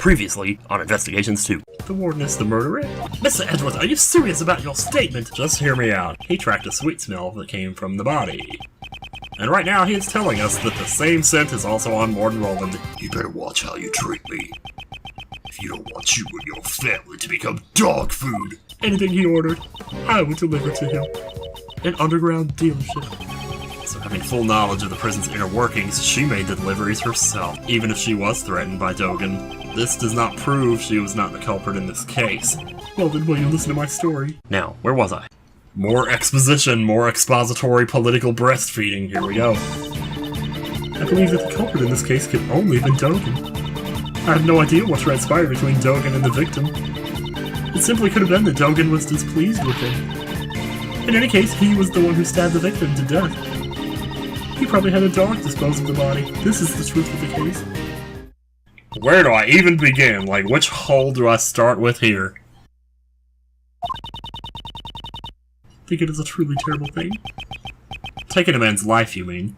Previously on Investigations 2. The warden is the murderer. Mr. Edwards, are you serious about your statement? Just hear me out. He tracked a sweet smell that came from the body. And right now he is telling us that the same scent is also on Warden Roland. You better watch how you treat me. If you don't want you and your family to become dog food. Anything he ordered, I would deliver to him. An underground dealership. So having full knowledge of the prison's inner workings, she made the deliveries herself, even if she was threatened by Dogen. This does not prove she was not the culprit in this case. Well then, will you listen to my story? Now, where was I? More exposition, more expository political breastfeeding. Here we go. I believe that the culprit in this case could only have been Dogen. I have no idea what transpired between Dogen and the victim. It simply could have been that Dogen was displeased with him. In any case, he was the one who stabbed the victim to death. He probably had a dog dispose of the body. This is the truth of the case. Where do I even begin? Like, which hole do I start with here? I think it is a truly terrible thing. Taking a man's life, you mean?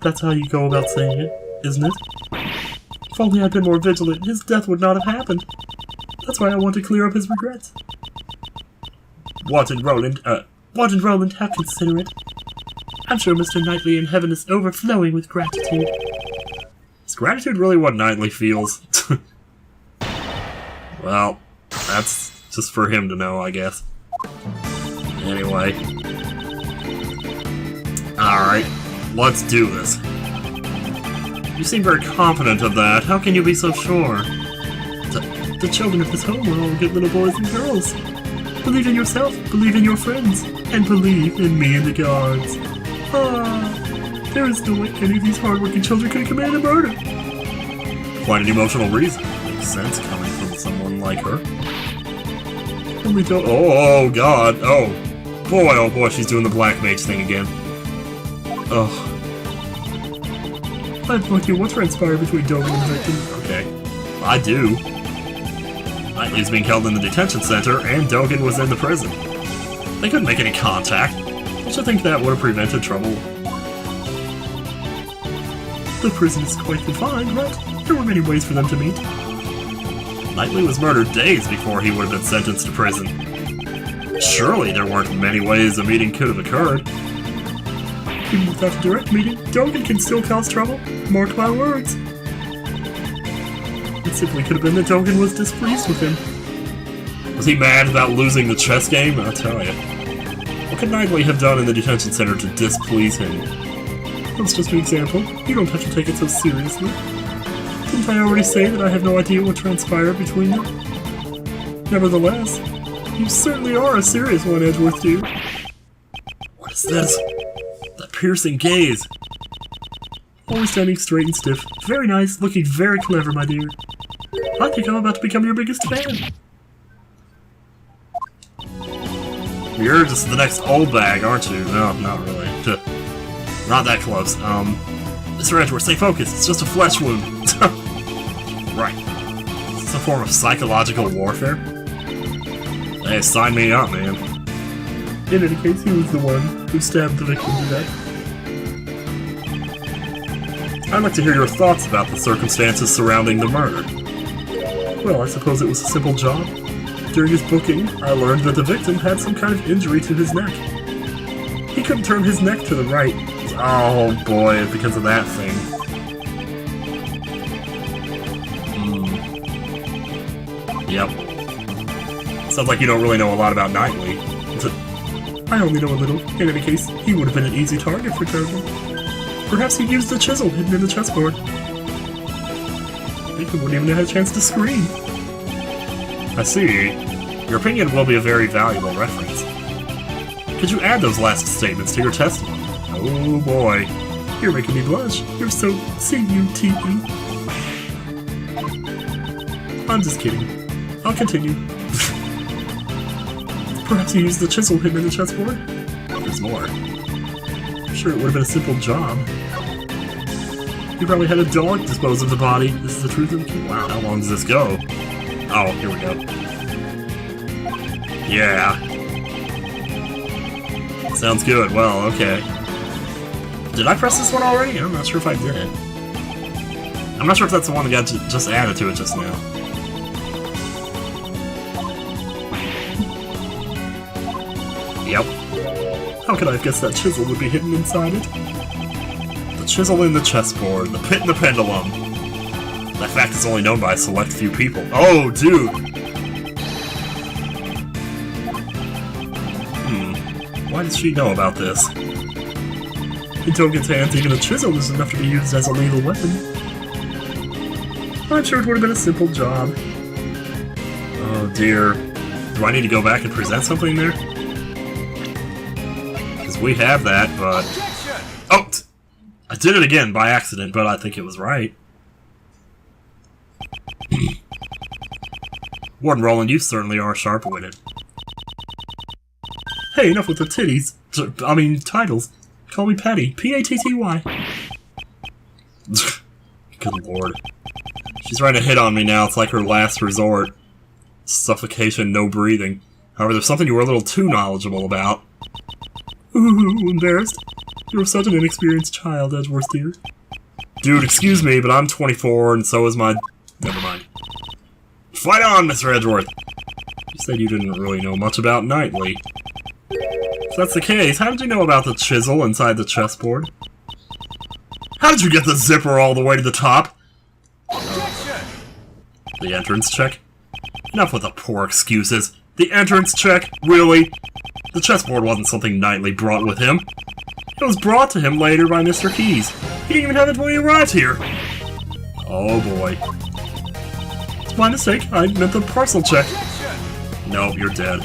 That's how you go about saying it, isn't it? If only I'd been more vigilant, his death would not have happened. That's why I want to clear up his regrets. Warden Roland, how considerate. I'm sure Mr. Knightley in heaven is overflowing with gratitude. Is gratitude really what Knightley feels? Well, that's just for him to know, I guess. Anyway. Alright, let's do this. You seem very confident of that. How can you be so sure? The children of this home are all good little boys and girls. Believe in yourself, believe in your friends, and believe in me and the guards. There is no way any of these hardworking children could have committed a murder. Quite an emotional reason. Makes sense coming from someone like her. Only don't. Oh god. Oh boy, she's doing the black mage thing again. Ugh. I have no idea what transpired between Dogen and the victim. Okay. I do. Knightley's being held in the detention center, and Dogen was in the prison. They couldn't make any contact. Don't you think that would have prevented trouble? The prison is quite confined, but there were many ways for them to meet. Knightley was murdered days before he would have been sentenced to prison. Surely there weren't many ways a meeting could have occurred. Even without a direct meeting, Dogen can still cause trouble. Mark my words. It simply could have been that Dogen was displeased with him. Was he mad about losing the chess game? I'll tell you. What could Knightley have done in the detention center to displease him? That's just an example. You don't have to take it so seriously. Didn't I already say that I have no idea what transpired between them? Nevertheless, you certainly are a serious one, Edgeworth, dude. What is this? That piercing gaze. Always standing straight and stiff. Very nice, looking very clever, my dear. I think I'm about to become your biggest fan. You're just the next old bag, aren't you? No, not really. Not that close. Mr. Edgeworth, stay focused. It's just a flesh wound. Right. Is this a form of psychological warfare? Hey, sign me up, man. In any case, he was the one who stabbed the victim to death. I'd like to hear your thoughts about the circumstances surrounding the murder. Well, I suppose it was a simple job. During his booking, I learned that the victim had some kind of injury to his neck. He couldn't turn his neck to the right. Oh boy, because of that thing. Yep. Sounds like you don't really know a lot about Knightley. I only know a little. In any case, he would have been an easy target for Dogen. Perhaps he used the chisel hidden in the chessboard. He wouldn't even have had a chance to scream. I see. Your opinion will be a very valuable reference. Could you add those last statements to your testimony? Oh boy. You're making me blush. You're so C-U-T-E. I'm just kidding. I'll continue. Perhaps he used the chisel hidden in the chessboard? There's more. I'm sure it would have been a simple job. He probably had a dog dispose of the body. This is the truth of the case. Wow, how long does this go? Oh, here we go. Yeah. Sounds good. Well, okay. Did I press this one already? I'm not sure if I did. I'm not sure if that's the one that got just added to it just now. Yep. How could I have guessed that chisel would be hidden inside it? The chisel in the chessboard, the pit and the pendulum. That fact is only known by a select few people. Oh, dude! Why does she know about this? In Dogen's hands, even a chisel is enough to be used as a lethal weapon. I'm sure it would have been a simple job. Oh dear. Do I need to go back and present something there? Because we have that, but... Oh! I did it again by accident, but I think it was right. Warden Roland, you certainly are sharp-witted. Hey, enough with the titties. I mean, titles. Call me Patty. P-A-T-T-Y. Good lord. She's trying to hit on me now. It's like her last resort. Suffocation, no breathing. However, there's something you were a little too knowledgeable about. Ooh, embarrassed. You're such an inexperienced child, Edgeworth dear. Dude, excuse me, but I'm 24 and so is my... Never mind. Fight on, Mr. Edgeworth! You said you didn't really know much about Knightley. If that's the case, how did you know about the chisel inside the chessboard? How did you get the zipper all the way to the top? The entrance check? Enough with the poor excuses. The entrance check? Really? The chessboard wasn't something Knightley brought with him. It was brought to him later by Mr. Keys. He didn't even have it when he arrived here. Oh boy. It's my mistake. I meant the parcel check. Nope, you're dead.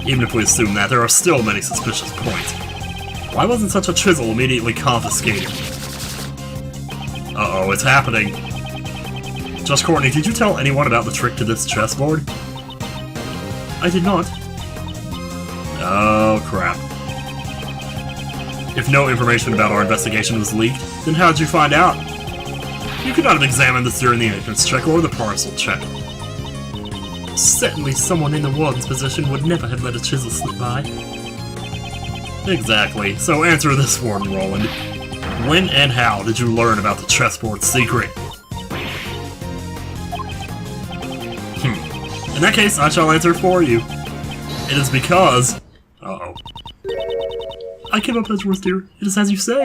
Even if we assume that, there are still many suspicious points. Why wasn't such a chisel immediately confiscated? Uh-oh, it's happening. Judge Courtney, did you tell anyone about the trick to this chessboard? I did not. Oh, crap. If no information about our investigation was leaked, then how did you find out? You could not have examined this during the entrance check or the parcel check. Certainly someone in the warden's position would never have let a chisel slip by. Exactly. So answer this, Warden Roland. When and how did you learn about the chessboard secret? In that case, I shall answer for you. It is because... Uh-oh. I give up, Edgeworth dear. It is as you say.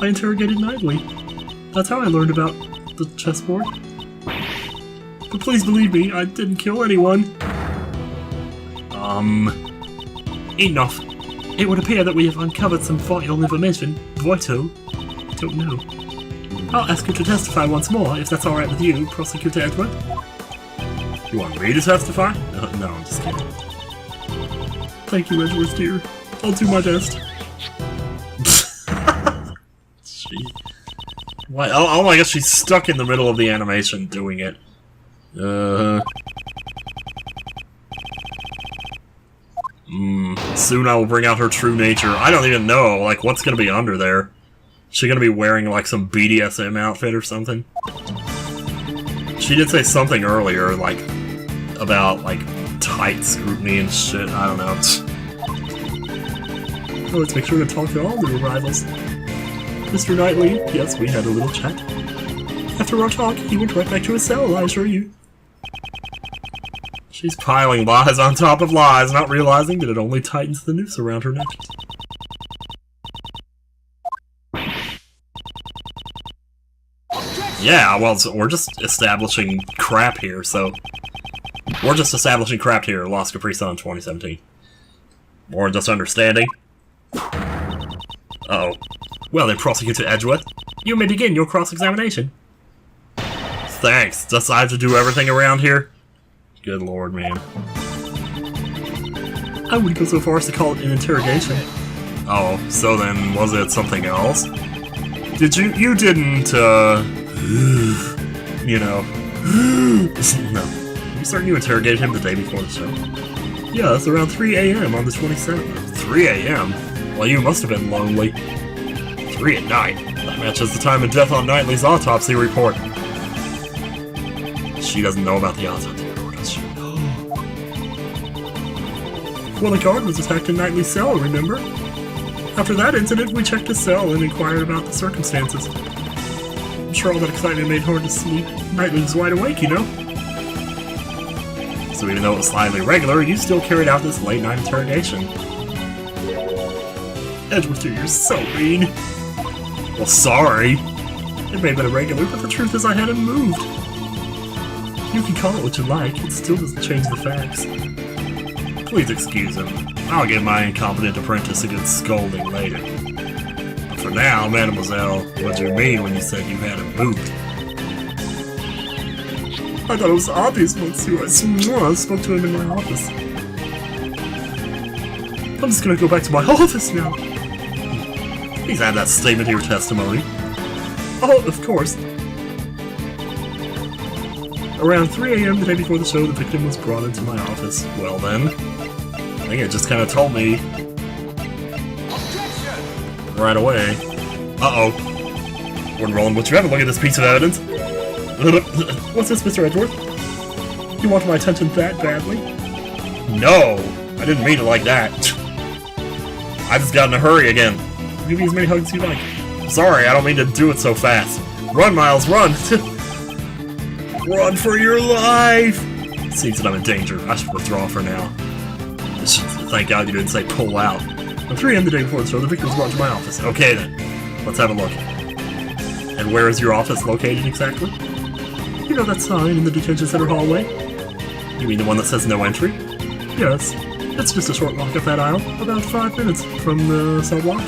I interrogated Knightley. That's how I learned about the chessboard. But please believe me, I didn't kill anyone. Enough. It would appear that we have uncovered some vital information. Vital? Don't know. I'll ask you to testify once more, if that's alright with you, Prosecutor Edward. You want me to testify? No, I'm just kidding. Thank you, Edgeworth dear. I'll do my best. Why? Oh my gosh, she's stuck in the middle of the animation doing it. Soon I will bring out her true nature. I don't even know, like, what's gonna be under there. Is she gonna be wearing, like, some BDSM outfit or something? She did say something earlier, like, about, like, tight scrutiny and shit. I don't know. Oh, let's make sure to talk to all the arrivals. Mr. Knightley, yes, we had a little chat. After our talk, he went right back to his cell, I assure you. She's piling lies on top of lies, not realizing that it only tightens the noose around her neck. Yeah, well, so we're just establishing crap here, so... We're just establishing crap here, Lost CapriSun 2017. More just understanding. Uh-oh. Well then, Prosecutor Edgeworth, you may begin your cross-examination. Thanks. Does I have to do everything around here? Good lord, man. I wouldn't go so far as to call it an interrogation. Oh, so then, was it something else? Did you didn't, you know... No. You certain you interrogated him the day before the show? Yes, around 3 a.m. on the 27th. 3 a.m.? Well, you must have been lonely. 3 at night? That matches the time of death on Knightley's autopsy report. She doesn't know about the autopsy report, does she? Well, the guard was attacked in Knightley's cell, remember? After that incident, we checked his cell and inquired about the circumstances. I'm sure all that excitement made hard to sleep. Knightley was wide awake, you know? So even though it was slightly irregular, you still carried out this late-night interrogation. Edgeworth, you're so mean. Well, sorry. It may have been irregular, but the truth is I had him moved. You can call it what you like, it still doesn't change the facts. Please excuse him. I'll give my incompetent apprentice a good scolding later. But for now, mademoiselle, what do you mean when you said you had him moved? I thought it was obvious once I spoke to him in my office. I'm just gonna go back to my office now. Please add that statement to your testimony. Oh, of course. Around 3 AM the day before the show, the victim was brought into my office. Well then, I think it just kind of told me right away. Uh-oh. Warden Roland, would you have a look at this piece of evidence? What's this, Mr. Edgeworth? You want my attention that badly? No! I didn't mean it like that. I just got in a hurry again. I'll give you as many hugs as you like. Sorry, I don't mean to do it so fast. Run, Miles, run! Run for your life! Seems that I'm in danger. I should withdraw for now. Thank God you didn't say pull out. At 3 AM the day before the show, the victim was brought to my office. Okay then, let's have a look. And where is your office located exactly? You know that sign in the detention center hallway? You mean the one that says no entry? Yes. It's just a short walk up that aisle, about 5 minutes from the cell block.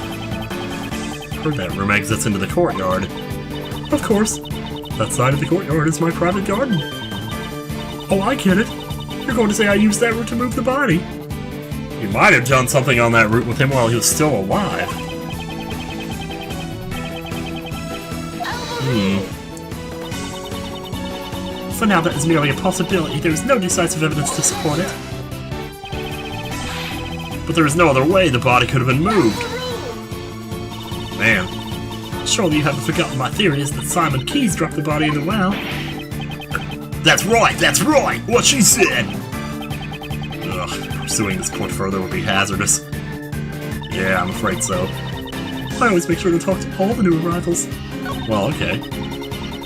Heard that room exits into the courtyard. Of course. That side of the courtyard is my private garden. Oh, I get it. You're going to say I used that route to move the body. You might have done something on that route with him while he was still alive. For now, that is merely a possibility. There is no decisive evidence to support it. But there is no other way the body could have been moved. Man. Surely you haven't forgotten my theory is that Simon Keyes dropped the body in the well. That's right! That's right! What she said! Ugh, pursuing this point further would be hazardous. Yeah, I'm afraid so. I always make sure to talk to all the new arrivals. Well, okay.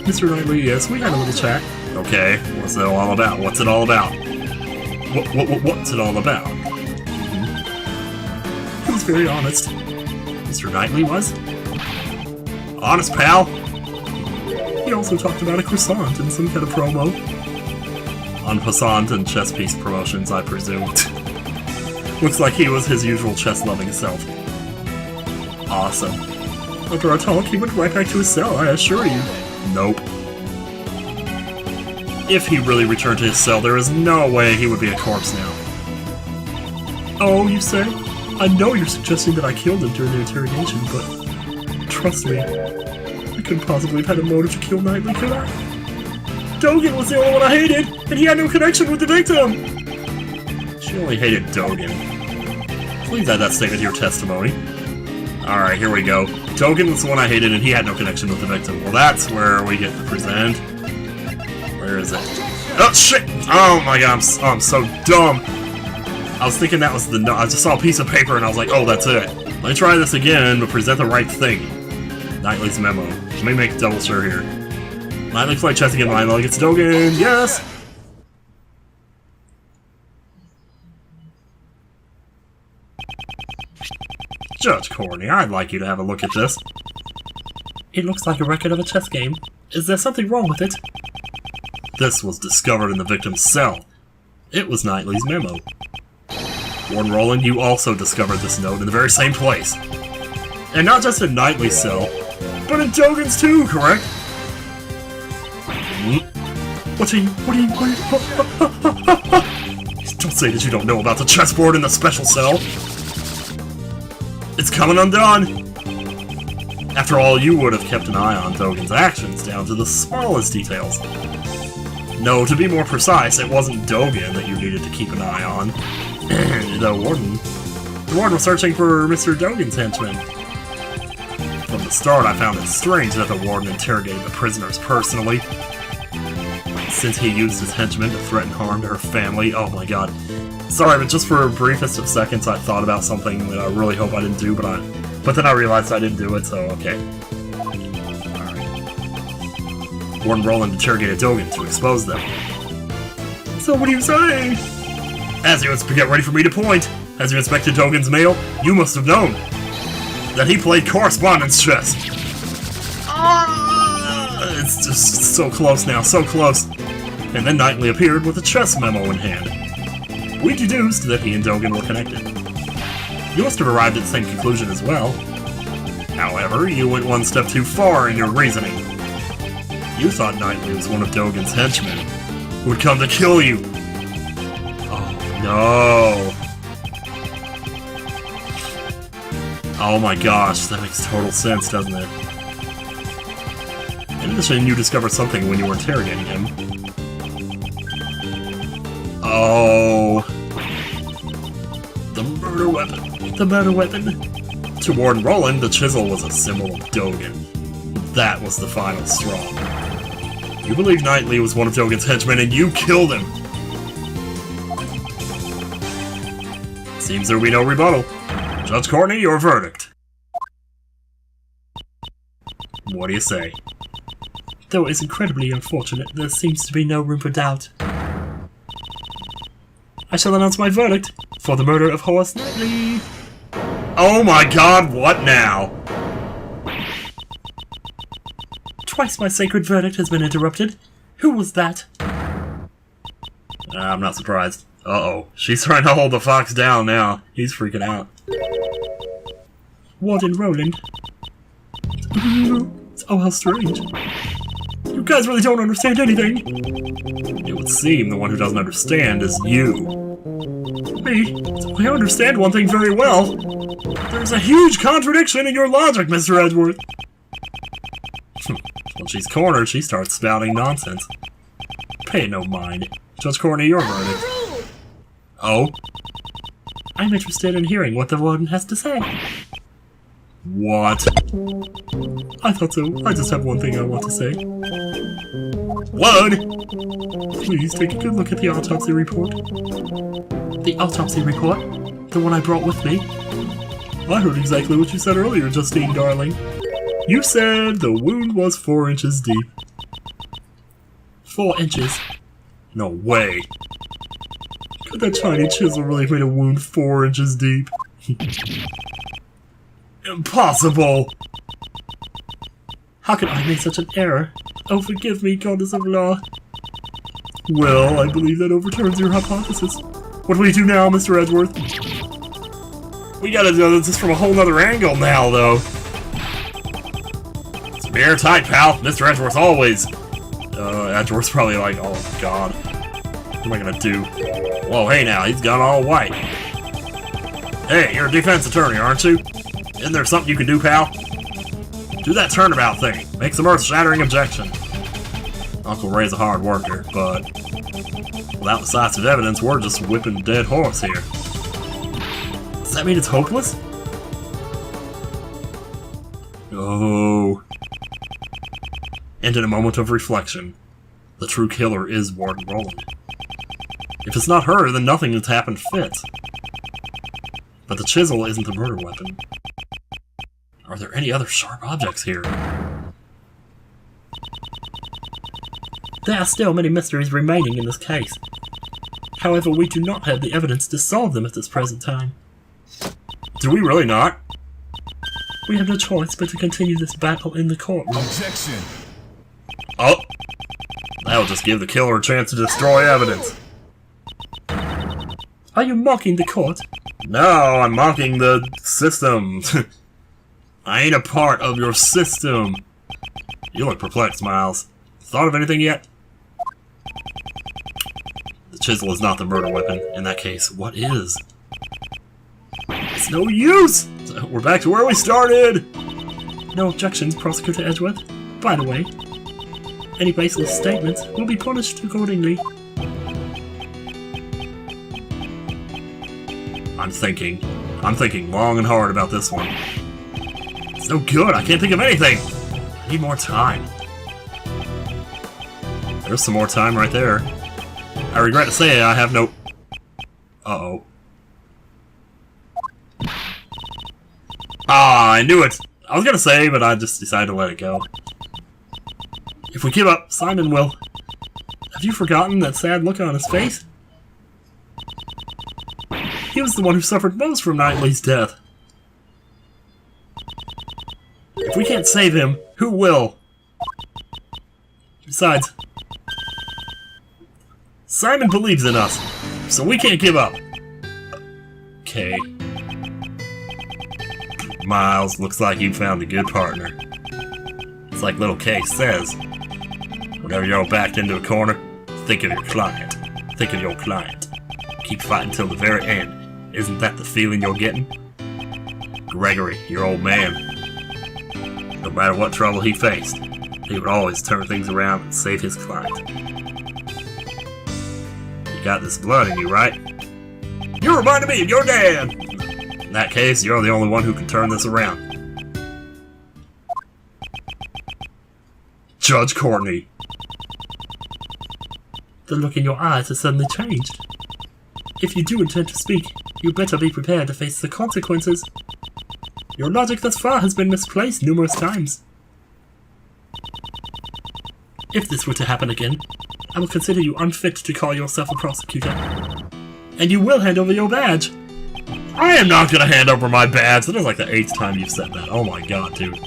Mr. Knightley, yes, we had a little chat. Okay, what's it all about? What's it all about? What's it all about? He was very honest. Mr. Knightley was? Honest, pal? He also talked about a croissant and some kind of promo. On croissant and chess piece promotions, I presume. Looks like he was his usual chess-loving self. Awesome. After our talk, he went right back to his cell, I assure you. Nope. If he really returned to his cell, there is no way he would be a corpse now. Oh, you say? I know you're suggesting that I killed him during the interrogation, but trust me, I couldn't possibly have had a motive to kill Knightley, could I? Dogen was the only one I hated, and he had no connection with the victim! She only hated Dogen. Please add that statement to your testimony. Alright, here we go. Dogen was the one I hated, and he had no connection with the victim. Well, that's where we get to present. Where is it? Oh, shit! Oh my god, I'm so dumb! I was thinking that was the I just saw a piece of paper and I was like, oh, that's it. Let me try this again, but present the right thing. Knightley's memo. Let me make double sure here. Knightley play chess again, Knightley gets Dogen, yes! Judge Courtney, I'd like you to have a look at this. It looks like a record of a chess game. Is there something wrong with it? This was discovered in the victim's cell. It was Knightley's memo. Warden Roland, you also discovered this note in the very same place. And not just in Knightley's cell, but in Dogen's too, correct? Don't say that you don't know about the chessboard in the special cell. It's coming undone. After all, you would have kept an eye on Dogen's actions down to the smallest details. No, to be more precise, it wasn't Dogen that you needed to keep an eye on. The warden was searching for Mr. Dogen's henchman. From the start, I found it strange that the warden interrogated the prisoners personally. Since he used his henchmen to threaten harm to her family, oh my god. Sorry, but just for the briefest of seconds I thought about something that I really hope I didn't do, but But then I realized I didn't do it, so okay. Warden Roland interrogated Dogen to expose them. So what do you say? As you get ready for me to point, as you inspected Dogen's mail, you must have known that he played correspondence chess. It's just so close now, so close. And then Knightley appeared with a chess memo in hand. We deduced that he and Dogen were connected. You must have arrived at the same conclusion as well. However, you went one step too far in your reasoning. You thought Knightley was one of Dogen's henchmen, who would come to kill you. Oh, no. Oh my gosh, that makes total sense, doesn't it? In addition, you discovered something when you were interrogating him. Oh. The murder weapon. The murder weapon. To Warden Roland, the chisel was a symbol of Dogen. That was the final straw. You believe Knightley was one of Dogen's henchmen and you killed him. Seems there will be no rebuttal. Judge Courtney, your verdict. What do you say? Though it is incredibly unfortunate, there seems to be no room for doubt. I shall announce my verdict for the murder of Horace Knightley. Oh my god, what now? Twice my sacred verdict has been interrupted. Who was that? I'm not surprised. Uh-oh. She's trying to hold the fox down now. He's freaking out. Warden Roland. Oh, how strange. You guys really don't understand anything. It would seem the one who doesn't understand is you. Me? I understand one thing very well. There's a huge contradiction in your logic, Mr. Edgeworth. When she's cornered, she starts spouting nonsense. Pay it no mind. Judge Courtney, your verdict. Oh? I'm interested in hearing what the warden has to say. What? I thought so. I just have one thing I want to say. What? Please take a good look at the autopsy report. The autopsy report? The one I brought with me? I heard exactly what you said earlier, Justine, darling. You said the wound was 4 inches deep. 4 inches? No way. Could that tiny chisel really have made a wound 4 inches deep? Impossible! How could I make such an error? Oh, forgive me, goddess of law. Well, I believe that overturns your hypothesis. What do we do now, Mr. Edgeworth? We gotta do this from a whole nother angle now, though. It's airtight, pal. Mr. Edgeworth always. Edgeworth's probably like, oh god. What am I gonna do? Whoa, hey now, he's gone all white. Hey, you're a defense attorney, aren't you? Isn't there something you can do, pal? Do that turnabout thing. Make some earth-shattering objection. Uncle Ray's a hard worker, but without decisive evidence, we're just whipping a dead horse here. Does that mean it's hopeless? Oh. And in a moment of reflection, the true killer is Warden Roland. If it's not her, then nothing that's happened fits. But the chisel isn't a murder weapon. Are there any other sharp objects here? There are still many mysteries remaining in this case. However, we do not have the evidence to solve them at this present time. Do we really not? We have no choice but to continue this battle in the courtroom. Objection! Oh! That'll just give the killer a chance to destroy evidence. Are you mocking the court? No, I'm mocking the system. I ain't a part of your system. You look perplexed, Miles. Thought of anything yet? The chisel is not the murder weapon. In that case, what is? It's no use! We're back to where we started! No objections, Prosecutor Edgeworth. By the way, any baseless statements will be punished accordingly. I'm thinking long and hard about this one. It's no good, I can't think of anything! I need more time. There's some more time right there. I regret to say I have no... Uh-oh. Ah, I knew it! I was gonna say, but I just decided to let it go. If we give up, Simon will... Have you forgotten that sad look on his face? He was the one who suffered most from Knightley's death. If we can't save him, who will? Besides, Simon believes in us, so we can't give up. Okay. Miles, looks like you found a good partner. It's like little Kay says. Whenever you're backed into a corner, think of your client. Think of your client. Keep fighting till the very end. Isn't that the feeling you're getting? Gregory, your old man. No matter what trouble he faced, he would always turn things around and save his client. You got this blood in you, right? You reminded me of your dad! In that case, you're the only one who can turn this around. Judge Courtney. The look in your eyes has suddenly changed. If you do intend to speak, you better be prepared to face the consequences. Your logic thus far has been misplaced numerous times. If this were to happen again, I will consider you unfit to call yourself a prosecutor. And you will hand over your badge. I am not gonna hand over my badge. That is like the 8th time you've said that. Oh my god, dude.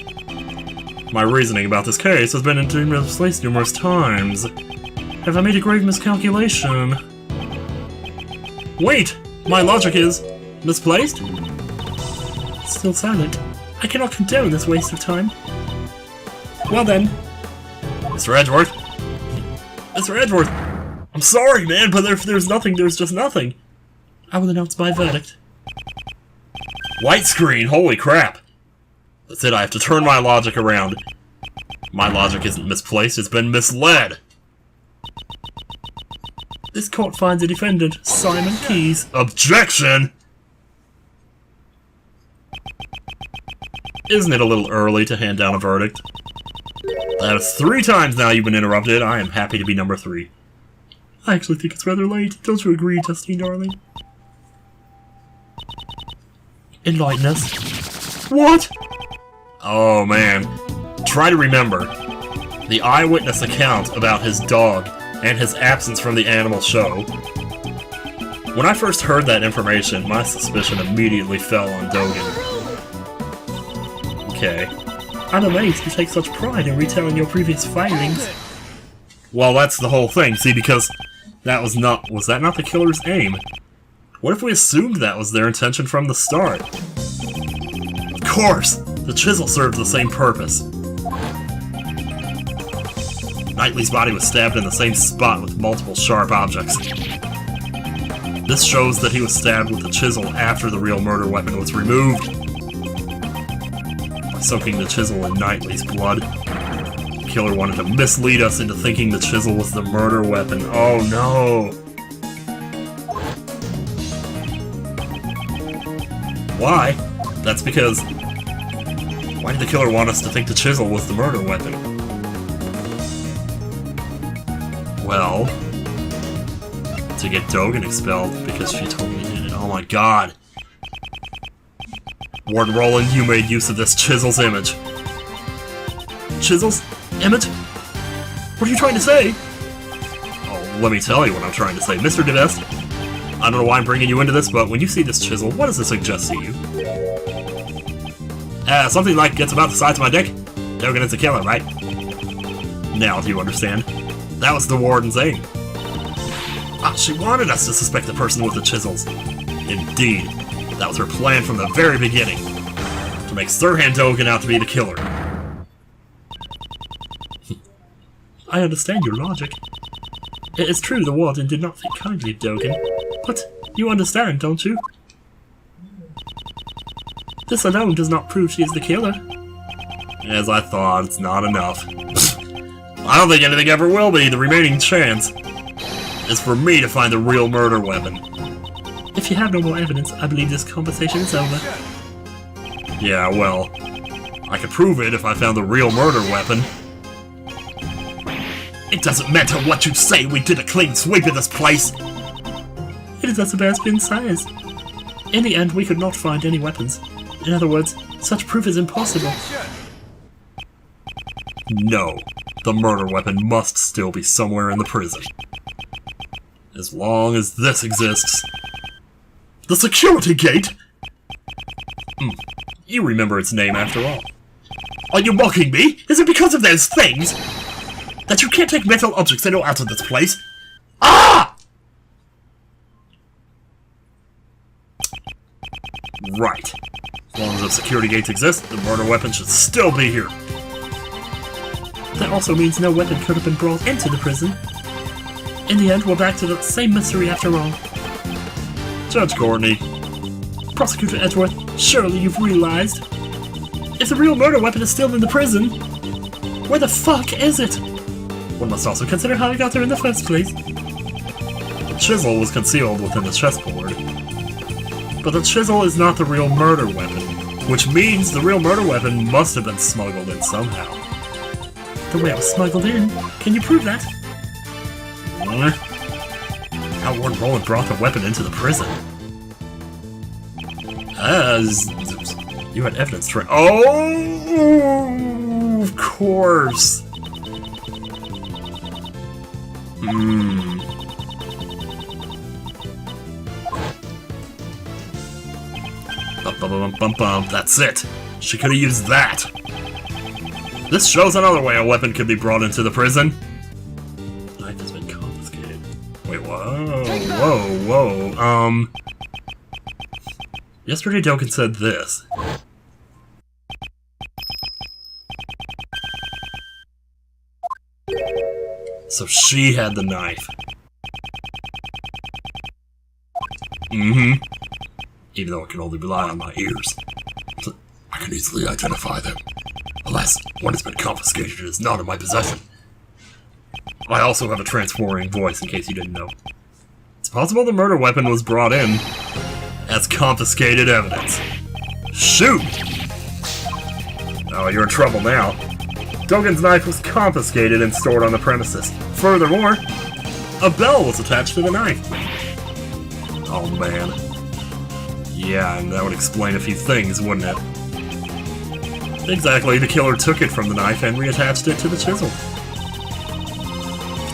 My reasoning about this case has been misplaced numerous times. Have I made a grave miscalculation? Wait! My logic is... misplaced? Still silent. I cannot condone this waste of time. Well then... Mr. Edgeworth? Mr. Edgeworth! I'm sorry, man, but if there's nothing, there's just nothing. I will announce my verdict. White screen, holy crap! That's it, I have to turn my logic around. My logic isn't misplaced, it's been misled! This court finds a defendant, Simon Keyes. Objection! Isn't it a little early to hand down a verdict? That is 3 times now you've been interrupted. I am happy to be number 3. I actually think it's rather late. Don't you agree, Justine, darling? Enlighten us. What? Oh, man. Try to remember. The eyewitness account about his dog and his absence from the animal show. When I first heard that information, my suspicion immediately fell on Dogen. Okay. I'm amazed you take such pride in retelling your previous findings. Well, that's the whole thing, see, because that was that not the killer's aim? What if we assumed that was their intention from the start? Of course! The chisel served the same purpose. Knightley's body was stabbed in the same spot with multiple sharp objects. This shows that he was stabbed with the chisel after the real murder weapon was removed. By soaking the chisel in Knightley's blood, the killer wanted to mislead us into thinking the chisel was the murder weapon. Oh no! Why? That's because... Why did the killer want us to think the chisel was the murder weapon? Well... to get Dogen expelled because she totally did it. Oh my god! Warden Roland, you made use of this chisel's image. Chisel's image? What are you trying to say? Oh, let me tell you what I'm trying to say. Mr. DeVest, I don't know why I'm bringing you into this, but when you see this chisel, what does it suggest to you? Something like gets about the size of my dick? Dogen is a killer, right? Now do you understand? That was the Warden's aim. Ah, she wanted us to suspect the person with the chisels. Indeed. That was her plan from the very beginning. To make Sirhan Dogen out to be the killer. I understand your logic. It is true the Warden did not think kindly of Dogen, but you understand, don't you? This alone does not prove she is the killer. As I thought, it's not enough. I don't think anything ever will be. The remaining chance is for me to find the real murder weapon. If you have no more evidence, I believe this conversation is over. Yeah, well, I could prove it if I found the real murder weapon. It doesn't matter what you say, we did a clean sweep in this place! It is as Sebastian says. In the end, we could not find any weapons. In other words, Such proof is impossible. No, the murder weapon must still be somewhere in the prison. As long as this exists. The security gate? You remember its name after all. Are you mocking me? Is it because of those things? That you can't take metal objects in or out of this place? Ah! Right. As long as the security gates exist, the murder weapon should still be here. That also means no weapon could have been brought into the prison. In the end, we're back to the same mystery after all. Judge Courtney. Prosecutor Edgeworth, surely you've realized. If the real murder weapon is still in the prison, where the fuck is it? One must also consider how it got there in the first place. The chisel was concealed within the chessboard. But the chisel is not the real murder weapon, which means the real murder weapon must have been smuggled in somehow. The way it was smuggled in? Can you prove that? How Warden Roland brought the weapon into the prison? You had evidence to... Oh, of course. That's it. She could have used that. This shows another way a weapon could be brought into the prison. The knife has been confiscated. Wait, whoa. Yesterday Doken said this. So she had the knife. Even though I can only rely on my ears. I can easily identify them. Alas, one has been confiscated and is not in my possession. I also have a transforming voice, in case you didn't know. It's possible the murder weapon was brought in as confiscated evidence. Shoot! Oh, you're in trouble now. Dogen's knife was confiscated and stored on the premises. Furthermore, a bell was attached to the knife. Oh man. Yeah, and that would explain a few things, wouldn't it? Exactly, the killer took it from the knife and reattached it to the chisel.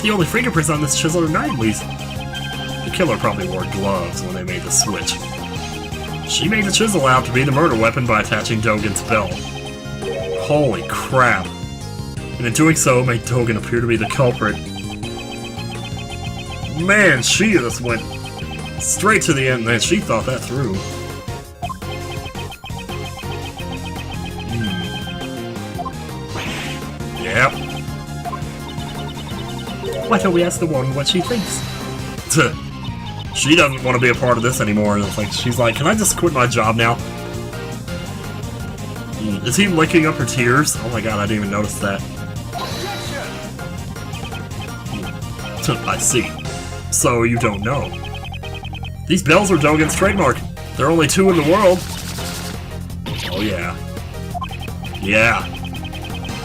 The only fingerprints on this chisel are Knightly's. The killer probably wore gloves when they made the switch. She made the chisel out to be the murder weapon by attaching Dogen's bell. Holy crap. And in doing so, made Dogen appear to be the culprit. Man, she just went straight to the end, man. She thought that through. Yep. Why don't we ask the warden what she thinks? She doesn't want to be a part of this anymore. And it's like, she's like, can I just quit my job now? Is he licking up her tears? Oh my god, I didn't even notice that. I see. So you don't know. These bells are Dogen's trademark. There are only 2 in the world. Oh yeah. Yeah.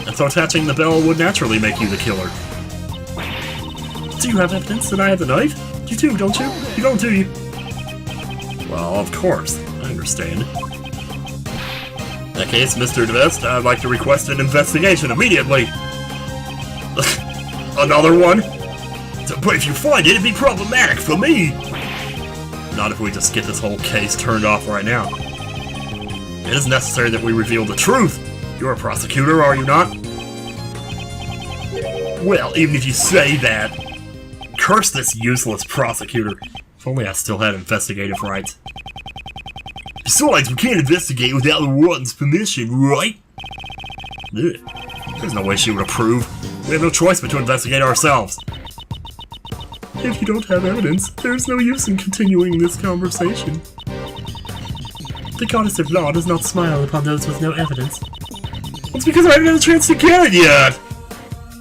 And so attaching the bell would naturally make you the killer. Do you have evidence that I have the knife? You do, don't you? You don't, do you? Well, of course. I understand. In that case, Mr. DeVest, I'd like to request an investigation immediately. Another one? But if you find it, it'd be problematic for me. Not if we just get this whole case turned off right now. It is necessary that we reveal the truth. You're a prosecutor, are you not? Well, even if you say that. Curse this useless prosecutor. If only I still had investigative rights. Besides, we can't investigate without the warden's permission, right? Ugh. There's no way she would approve. We have no choice but to investigate ourselves. If you don't have evidence, there's no use in continuing this conversation. The goddess of law does not smile upon those with no evidence. It's because I haven't had a chance to get it yet!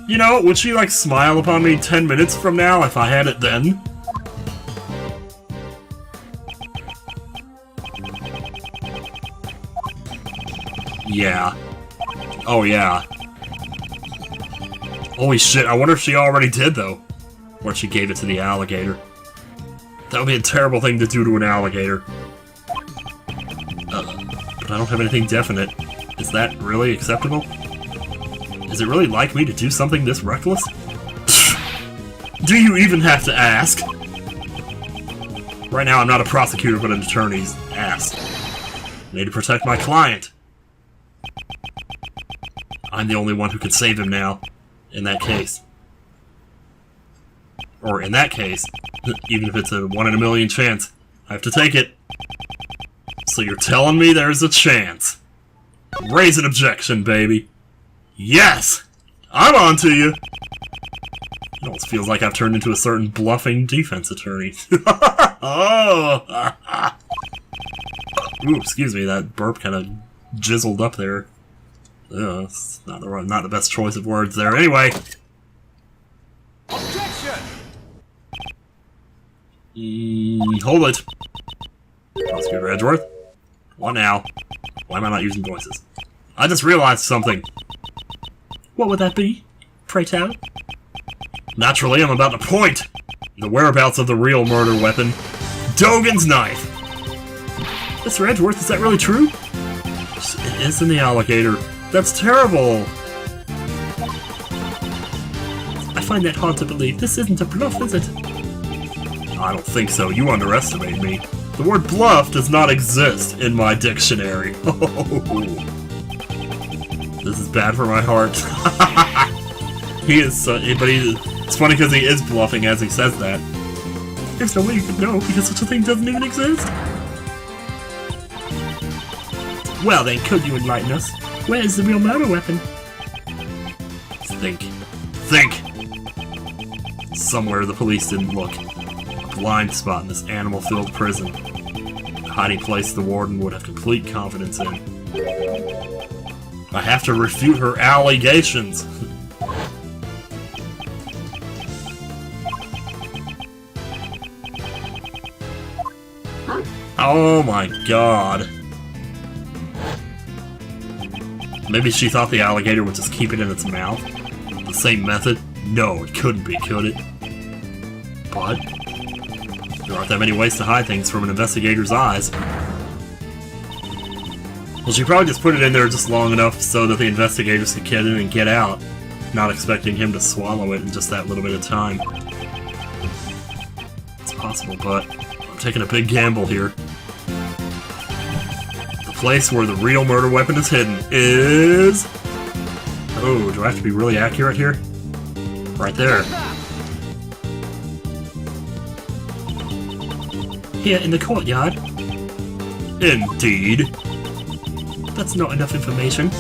You know, would she, like, smile upon me 10 minutes from now if I had it then? Yeah. Oh, yeah. Holy shit, I wonder if she already did, though. Or if she gave it to the alligator. That would be a terrible thing to do to an alligator. But I don't have anything definite. Is that really acceptable? Is it really like me to do something this reckless? Do you even have to ask? Right now I'm not a prosecutor but an attorney's ass. I need to protect my client. I'm the only one who could save him now, in that case. Or in that case, even if it's a 1 in a million chance, I have to take it. So you're telling me there's a chance? Raise an objection, baby. Yes! I'm on to you! It almost feels like I've turned into a certain bluffing defense attorney. Oh! Ooh, excuse me, that burp kind of jizzled up there. It's not the best choice of words there. Anyway. Objection! Hold it. Prosecutor Edgeworth? What now? Why am I not using voices? I just realized something. What would that be? Pray tell? Naturally, I'm about to point! The whereabouts of the real murder weapon, Dogen's knife! Mr. Edgeworth, is that really true? It is in the alligator. That's terrible! I find that hard to believe. This isn't a bluff, is it? I don't think so. You underestimate me. The word bluff does not exist in my dictionary. This is bad for my heart. He is, it's funny because he is bluffing as he says that. There's no way you could know because such a thing doesn't even exist. Well then, could you enlighten us? Where is the real murder weapon? Think. Think! Somewhere the police didn't look. A blind spot in this animal-filled prison. A hiding place the warden would have complete confidence in. I have to refute her allegations! Oh my god. Maybe she thought the alligator would just keep it in its mouth? The same method? No, it couldn't be, could it? But there aren't that many ways to hide things from an investigator's eyes. Well, she probably just put it in there just long enough so that the investigators could get in and get out, not expecting him to swallow it in just that little bit of time. It's possible, but I'm taking a big gamble here. The place where the real murder weapon is hidden is... Oh, do I have to be really accurate here? Right there. Here in the courtyard. Indeed. That's not enough information.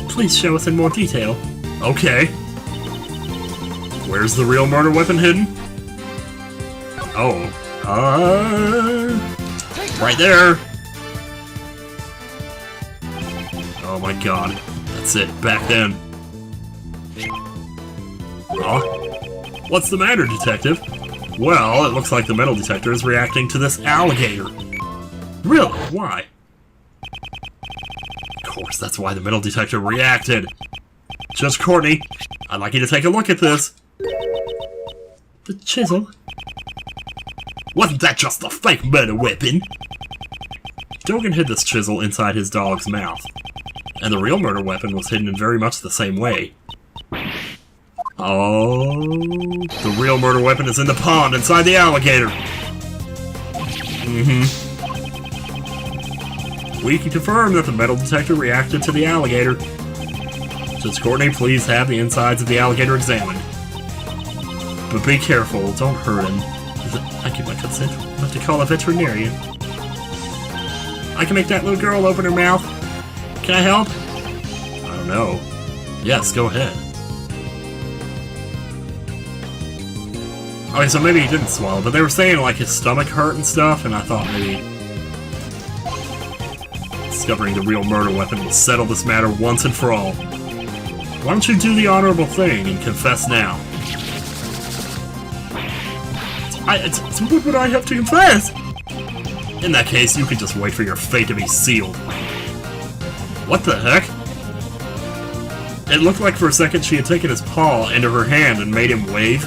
Please show us in more detail. Okay. Where's the real murder weapon hidden? Oh. Right there. Oh my god. That's it. Back then. Oh? What's the matter, detective? Well, it looks like the metal detector is reacting to this alligator. Really? Why? Of course, that's why the metal detector reacted. Judge Courtney, I'd like you to take a look at this. The chisel? Wasn't that just a fake murder weapon? Dogen hid this chisel inside his dog's mouth, and the real murder weapon was hidden in very much the same way. Oh, the real murder weapon is in the pond inside the alligator. We can confirm that the metal detector reacted to the alligator. Judge Courtney, please have the insides of the alligator examined. But be careful, don't hurt him. I give my consent. I'll have to call a veterinarian. I can make that little girl open her mouth. Can I help? I don't know. Yes, go ahead. Okay, so maybe he didn't swallow, but they were saying like his stomach hurt and stuff, and I thought maybe discovering the real murder weapon will settle this matter once and for all. Why don't you do the honorable thing and confess now? What would I have to confess? In that case, you can just wait for your fate to be sealed. What the heck? It looked like for a second she had taken his paw into her hand and made him wave.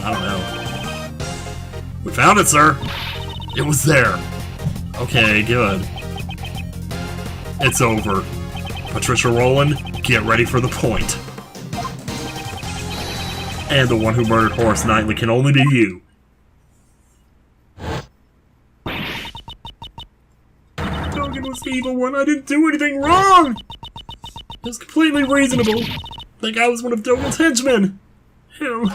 I don't know. We found it, sir! It was there! Okay, good. It's over. Patricia Rowland, get ready for the point. And the one who murdered Horace Knightley can only be you. Dogan was the evil one. I didn't do anything wrong! It was completely reasonable. That guy was one of Dogan's henchmen. Him.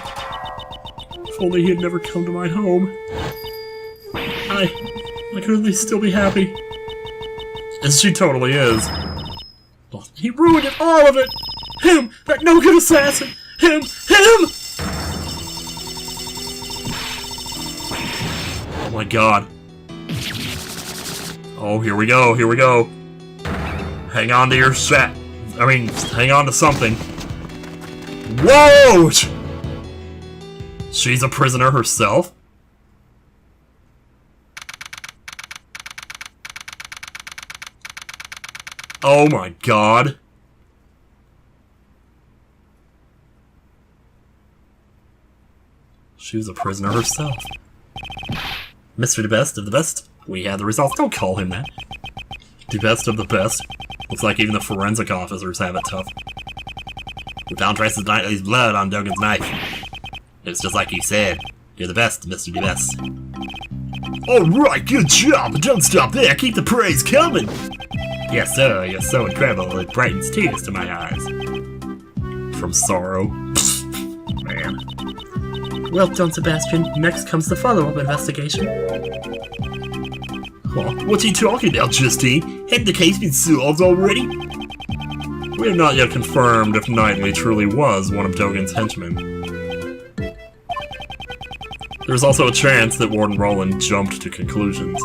If only he had never come to my home. I could at least still be happy. And she totally is. He ruined it, all of it! Him! That no-good assassin! Him! Oh my god. Oh, here we go, here we go. Hang on to your set. I mean, hang on to something. Whoa! She's a prisoner herself? Oh my god. She was a prisoner herself. Mr. the Best of the Best, we have the results. Don't call him that. The best of the best. Looks like even the forensic officers have it tough. We found traces of Knightley's blood on Dogan's knife. It's just like you said. You're the best, Mr. the Best. Alright, good job, but don't stop there. Keep the praise coming. Yes, sir, you're so incredible, it brightens tears to my eyes. From sorrow. Man. Well done, Sebastian. Next comes the follow-up investigation. Huh? What's he talking about, Justine? Hadn't the case been solved already? We have not yet confirmed if Knightley truly was one of Dogan's henchmen. There's also a chance that Warden Rowland jumped to conclusions.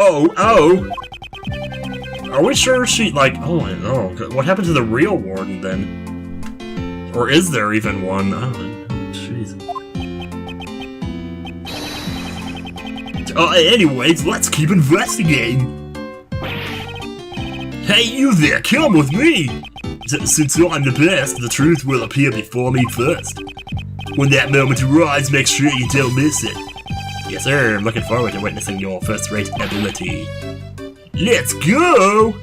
Oh! Are we sure she, like, oh no, what happened to the real warden then? Or is there even one? Oh, jeez. Anyways, let's keep investigating! Hey, you there, come with me! Since I'm the best, the truth will appear before me first. When that moment arrives, make sure you don't miss it. Yes, sir, I'm looking forward to witnessing your first-rate ability. Let's go!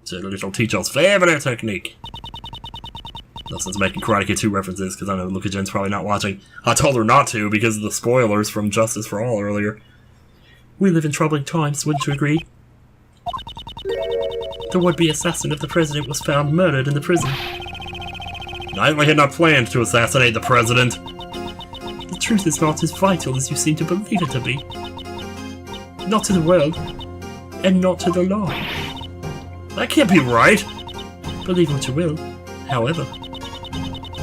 It's a little teacher's favorite technique. No sense making Karate Kid 2 references, because I know Luca Jen's probably not watching. I told her not to, because of the spoilers from Justice for All earlier. We live in troubling times, wouldn't you agree? The would-be assassin of the president was found murdered in the prison. Knightley had not planned to assassinate the president. The truth is not as vital as you seem to believe it to be. Not to the world, and not to the law. That can't be right! Believe what you will, however.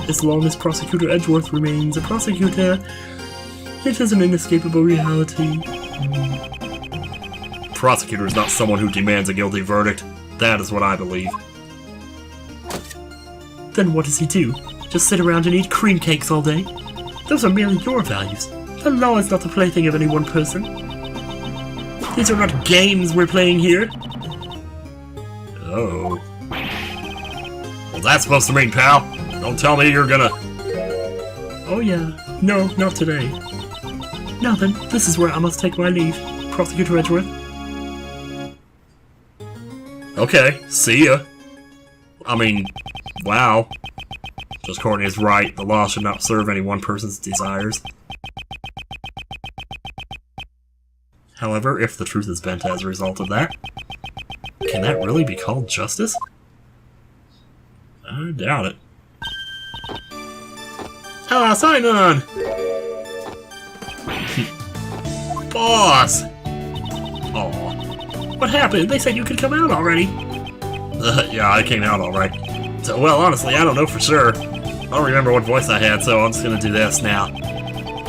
As long as Prosecutor Edgeworth remains a prosecutor, it is an inescapable reality. Prosecutor is not someone who demands a guilty verdict. That is what I believe. Then what does he do? Just sit around and eat cream cakes all day? Those are merely your values. The law is not the plaything of any one person. These are not games we're playing here. Oh. What's that supposed to mean, pal? Don't tell me you're gonna... Oh yeah. No, not today. Now then, this is where I must take my leave. Prosecutor Edgeworth. Okay, see ya. I mean, wow. Just Courtney is right. The law should not serve any one person's desires. However, if the truth is bent as a result of that, can that really be called justice? I doubt it. Hello, Simon! Boss! Aw. What happened? They said you could come out already. Yeah, I came out alright. So, well, honestly, I don't know for sure. I don't remember what voice I had, so I'm just gonna do this now.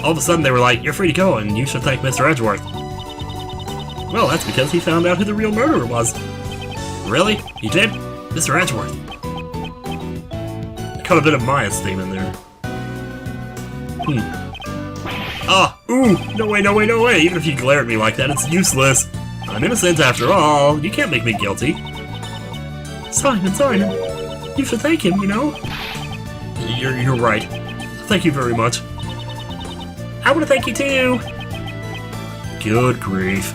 All of a sudden they were like, you're free to go, and you should thank Mr. Edgeworth. Well, that's because he found out who the real murderer was. Really? He did? Mr. Edgeworth. I caught a bit of Maya's theme in there. Ah! Ooh! No way, no way, no way! Even if you glare at me like that, it's useless! I'm innocent after all! You can't make me guilty! Simon, Simon! You should thank him, you know? You're right. Thank you very much. I want to thank you too! Good grief.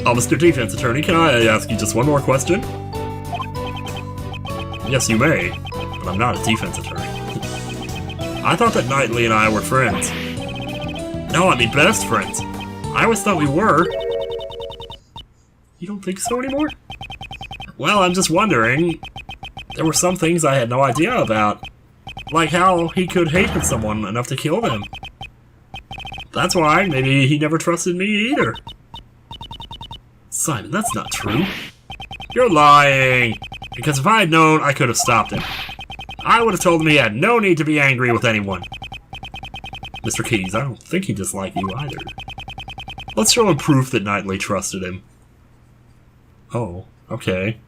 Oh, Mr. Defense Attorney, can I ask you just one more question? Yes, you may, but I'm not a defense attorney. I thought that Knightley and I were friends. No, I mean best friends. I always thought we were. You don't think so anymore? Well, I'm just wondering. There were some things I had no idea about. Like how he could hate someone enough to kill them. That's why maybe he never trusted me either. Simon, that's not true. You're lying! Because if I had known, I could have stopped him. I would have told him he had no need to be angry with anyone. Mr. Keys, I don't think he disliked you either. Let's show him proof that Knightley trusted him. Oh, okay.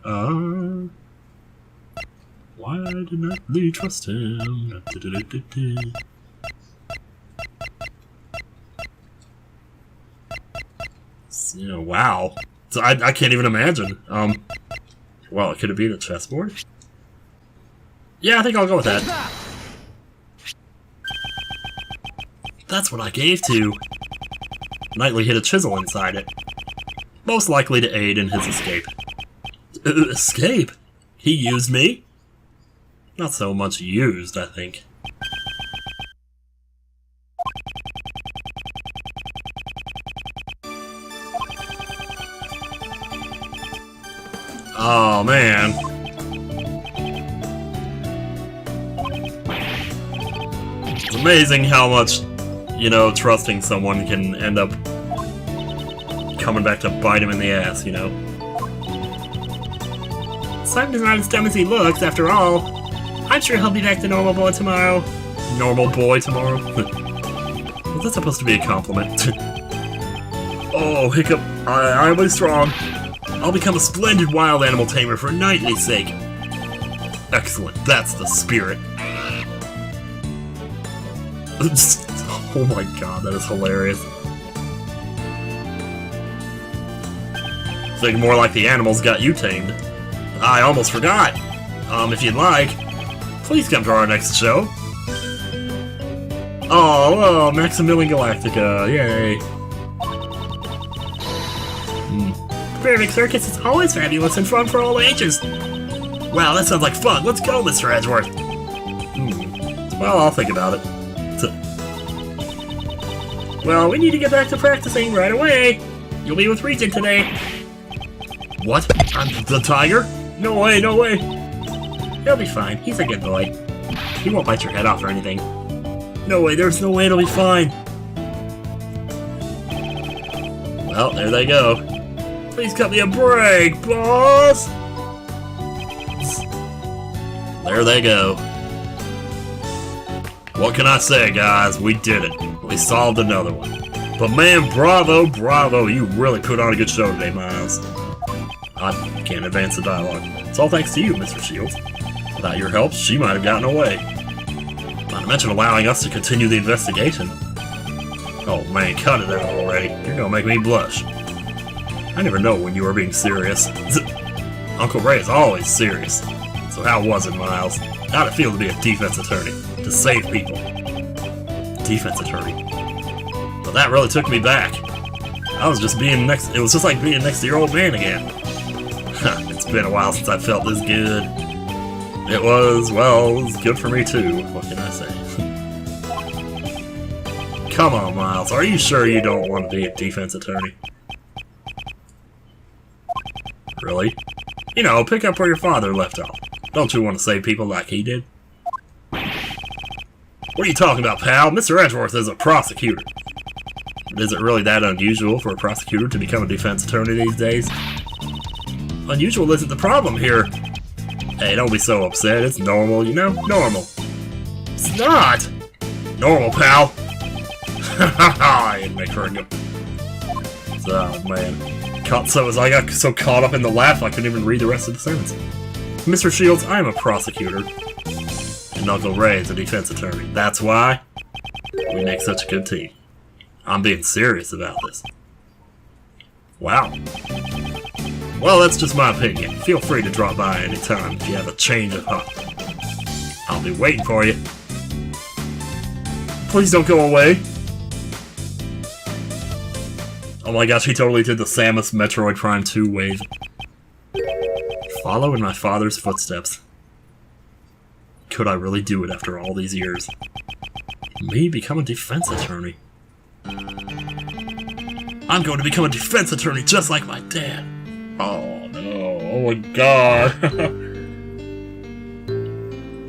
Why did Knightley trust him? Yeah, wow. So I can't even imagine. Well, could it be the chessboard? Yeah, I think I'll go with that. That's what I gave to. Knightley hid a chisel inside it. Most likely to aid in his escape. Escape? He used me? Not so much used, I think. Oh, man. It's amazing how much, you know, trusting someone can end up coming back to bite him in the ass, you know? Simon's not as dumb as he looks, after all. I'm sure he'll be back to normal boy tomorrow. Normal boy tomorrow? Was that supposed to be a compliment? Oh, Hiccup, I will be strong. I'll become a splendid wild animal tamer for Knightley's sake. Excellent, that's the spirit. Oh my god, that is hilarious. Think more like the animals got you tamed. I almost forgot. If you'd like, please come to our next show. Oh, Maximilian Galactica, yay. Perfect Circus is always fabulous and fun for all ages. Wow, that sounds like fun. Let's go, Mr. Edgeworth. Well, I'll think about it. Well, we need to get back to practicing right away. You'll be with Regent today. What? I'm the tiger? No way, no way. He'll be fine. He's a good boy. He won't bite your head off or anything. No way, there's no way it'll be fine. Well, there they go. Please cut me a break, boss! There they go. What can I say, guys? We did it. We solved another one. But man, bravo, bravo, you really put on a good show today, Miles. I can't advance the dialogue. It's all thanks to you, Mr. Shields. Without your help, she might have gotten away. Not to mention allowing us to continue the investigation. Oh man, cut it out already. You're gonna make me blush. I never know when you are being serious. Uncle Ray is always serious. So how was it, Miles? How'd it feel to be a defense attorney? To save people? Defense attorney. Well, that really took me back. I was just being next. It was just like being next to your old man again. It's been a while since I felt this good. It was good for me too. What can I say? Come on, Miles. Are you sure you don't want to be a defense attorney? Really? You know, pick up where your father left off. Don't you want to save people like he did? What are you talking about, pal? Mr. Edgeworth is a prosecutor. Is it really that unusual for a prosecutor to become a defense attorney these days? Unusual isn't the problem here. Hey, don't be so upset. It's normal, you know? Normal. It's not! Normal, pal! I didn't make her go. Oh, man. I got so caught up in the laugh I couldn't even read the rest of the sentence. Mr. Shields, I am a prosecutor. And Uncle Ray is a defense attorney. That's why we make such a good team. I'm being serious about this. Wow. Well, that's just my opinion. Feel free to drop by anytime if you have a change of heart. I'll be waiting for you. Please don't go away. Oh my gosh, he totally did the Samus Metroid Prime 2 wave. Follow in my father's footsteps. Could I really do it after all these years? Me become a defense attorney. I'm going to become a defense attorney just like my dad. Oh no, oh my god.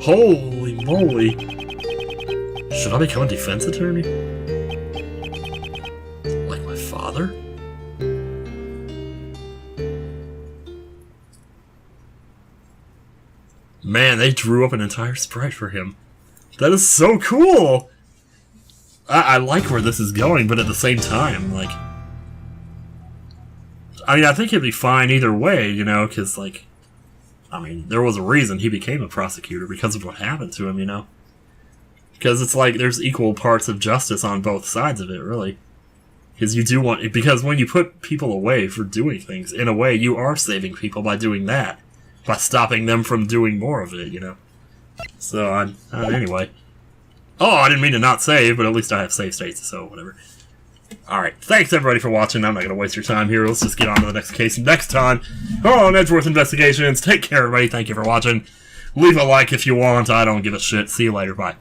Holy moly. Should I become a defense attorney? Like my father? Man, they drew up an entire sprite for him. That is so cool! I like where this is going, but at the same time, like... I mean, I think it'd be fine either way, you know, because, like... I mean, there was a reason he became a prosecutor, because of what happened to him, you know? Because it's like, there's equal parts of justice on both sides of it, really. Because you do want... Because when you put people away for doing things, in a way, you are saving people by doing that. By stopping them from doing more of it, you know? So, anyway. Oh, I didn't mean to not save, but at least I have save states, so whatever. Alright, thanks everybody for watching. I'm not going to waste your time here. Let's just get on to the next case next time on Edgeworth Investigations. Take care, everybody. Thank you for watching. Leave a like if you want. I don't give a shit. See you later. Bye.